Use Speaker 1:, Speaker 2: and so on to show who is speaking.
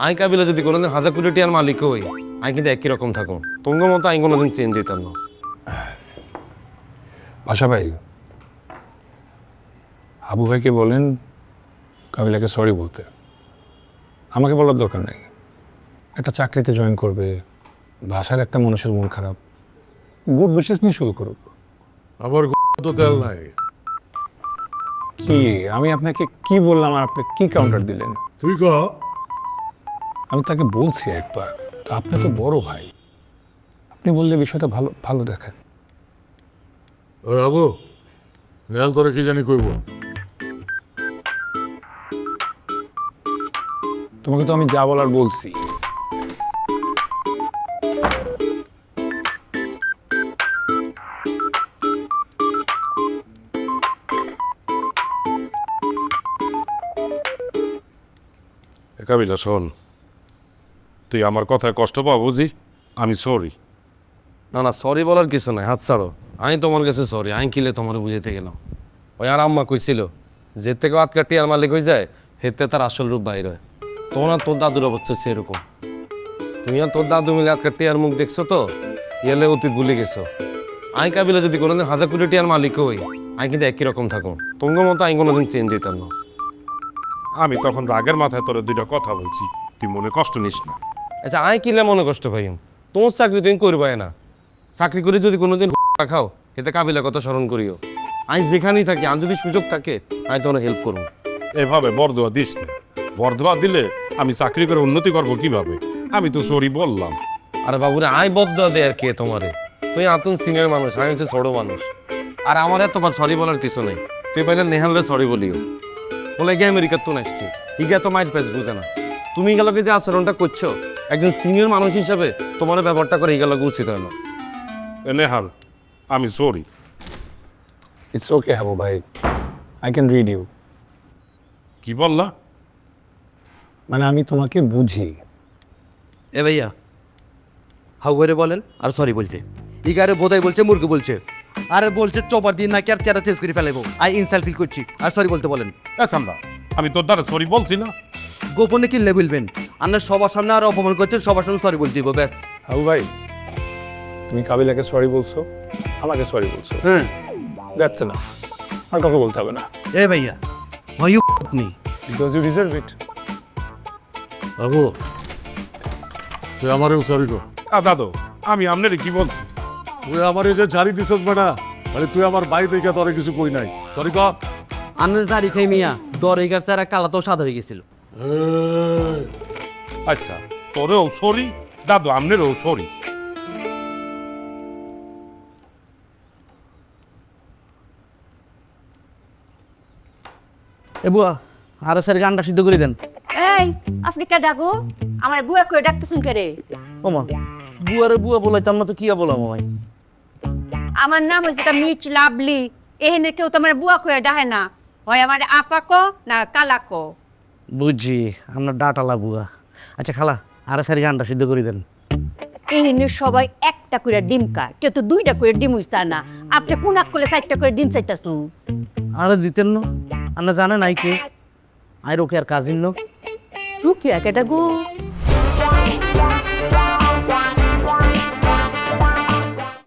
Speaker 1: I কাবিলা যদি কোনোদিন 1000 কোটি টাকার মালিক হই, আই কিন্তু একই রকম থাকুন। তোমার মতো আই কোনোদিন চেঞ্জ হইতাম না।
Speaker 2: ভাষা ভাই, আবু ভাইকে বলেন কাবিলাকে সরি বলতে। আমাকে বলার দরকার নেই। একটা চাকরিতে জয়েন করবে, ভাষার একটা মানুষের মন খারাপ, গুড বিশেষ নিয়ে শুরু করুক।
Speaker 3: আবার তো তেল নাই।
Speaker 2: কি আমি আপনাকে কি বললাম আর আপনি কি কাউন্টার দিলেন?
Speaker 3: তুই ক।
Speaker 2: আমি তাকে বলছি একবার, তা আপনি তো বড় ভাই, আপনি বললে বিষয়টা ভালো ভালো দেখেন।
Speaker 3: ওই আবু, নেল তোরে কি জানি কইব।
Speaker 2: তোমাকে তো আমি যা বলার বলছি।
Speaker 4: কাবিলা শোন, তুই আমার কথায় কষ্ট পাও বুঝি, আমি সরি।
Speaker 1: না না, সরি বলার কিছু নাই, হাত ছাড়ো। আমি তোমার কাছে সরি, আমি কিলে তোমার বুঝাইতে গেলাম। ওই আর আম্মা কইছিল, যে থেকে আজকাল টিয়ার মালিক হয়ে যায়, হেতে তার আসল রূপ বাইর হয়। তোমার আর তোর দাদুর অবস্থা হচ্ছে এরকম। তুমি আর তোর দাদু মিলে আজকাল টিয়ার মুখ দেখছো তো, ইয়েলে অতীত ভুলে গেছো। আই কাবিলা যদি কোনোদিন 1000 কোটি টাকার মালিক হই, আমি কিন্তু একই রকম থাকুন। তোমার মতো আমি কোনোদিন চেঞ্জ হইতাম না।
Speaker 4: আমি তখন রাগের মাথায় তোর দুইটা কথা বলছি, তুই মনে কষ্ট নিস না।
Speaker 1: আচ্ছা, আই কিলে মনে কষ্ট পাই? তোমার চাকরি তুমি করবাই না। চাকরি করে যদি কোনোদিন খাও, এতে কাবিলার কথা স্মরণ করিও। আমি যেখানেই থাকি, আর যদি সুযোগ থাকে, আমি তোমার হেল্প করবো।
Speaker 4: এভাবে বরদোয়া দিস না। বরদোয়া দিলে আমি চাকরি করে উন্নতি করবো কিভাবে? আমি তো সরি বললাম।
Speaker 1: আরে বাবুরে, আই বদ্ধ দে আর কে তোমারে? তুই আতুন সিনিয়র মানুষ, আমি হচ্ছে ছোট মানুষ। আর আমার এতবার সরি বলার কিছু নেই। তুই পাইলে নেহালে সরি বলিও। বলে গিয়ে আমেরিকার তো আসছি, হিগা তো মাইট পেস বুঝে না। তুমি গেলকে যে আচরণটা করছো, একজন সিনিয়র মানুষ হিসাবে তোমার ব্যবহারটা করে হিগালকে উচিত হয় না।
Speaker 4: নেহাল, আমি সরি।
Speaker 2: ইটস ওকে হাবু ভাই, আই ক্যান রিড ইউ।
Speaker 4: কি বললা?
Speaker 2: মানে আমি তোমাকে বুঝি।
Speaker 5: এ ভাইয়া, হাউয়ারে বলেন আর সরি বলতে। ইগারে বোধাই বলছে, মুরগি বলছে, আরে বলছে চপার দিয়ে নাকি আর চেহারা চেঞ্জ করে ফেলাইবো। আই ইনসাল্ট ফিল করছি আর সরি বলতে বলেন।
Speaker 4: সামদা, আমি তোর দ্বারা সরি বলছি না।
Speaker 5: গোপনে কিনলে বলবেন, আপনার সবার সামনে আর অপমান করছেন, সবার সামনে সরি বলতে দিব ব্যাস।
Speaker 2: হাবু ভাই, তুমি কাবিলাকে সরি বলছো, আমাকে সরি বলছো,
Speaker 5: হ্যাঁ
Speaker 2: যাচ্ছে না, আর কথা বলতে হবে না।
Speaker 5: এ ভাইয়া, হয় you me
Speaker 2: because you deserve it.
Speaker 3: Abu, তুই আমারেও সরি কর।
Speaker 4: দাদু, আমি আপনারে কি বলছি?
Speaker 3: তুই আমার এই যে ঝাড়ি দিছ বেটা, মানে তুই আমার বাড়ি দেখে তোরে কিছু কই নাই। সরি কর।
Speaker 6: আন্নের জারি খাই মিয়া দরে গেছে আর কালা তো সাদা হয়ে গেছিল।
Speaker 4: আচ্ছা, তোরেও সরি, দাদু আপনারও সরি।
Speaker 5: এ বুয়া, আরে স্যার গানটা সিদ্ধ করে দেন।
Speaker 7: এই আজকে কে ডাকো? আমার বুয়া কই ডাকতেছুন কে রে?
Speaker 5: ওমা, বুয়ারে বুয়া বলাইতাম না তো কি বলাম আমায়?
Speaker 7: আমার নাম হইছে তা মিচ লাভলি। এহেনে কেউ তোমার বুয়া কই ডাহে না। হয় আমার আফা কো না কালা কো।
Speaker 5: বুঝছি, আপনার ডাটালা বুয়া। আচ্ছা খালা, আরে স্যার গানটা সিদ্ধ করে দেন।
Speaker 7: এহেনে সবাই একটা করে ডিম খায়, কেউ তো দুইটা করে ডিম হইছে তা না। আপনি কোনাক করলে 4টা করে ডিম চাইতাছুন।
Speaker 5: আরে দিতেন না, আপনি জানেন আই কে? আই রোকে আর কাজিন লোক।
Speaker 7: রুকিয়া কে ডাকো?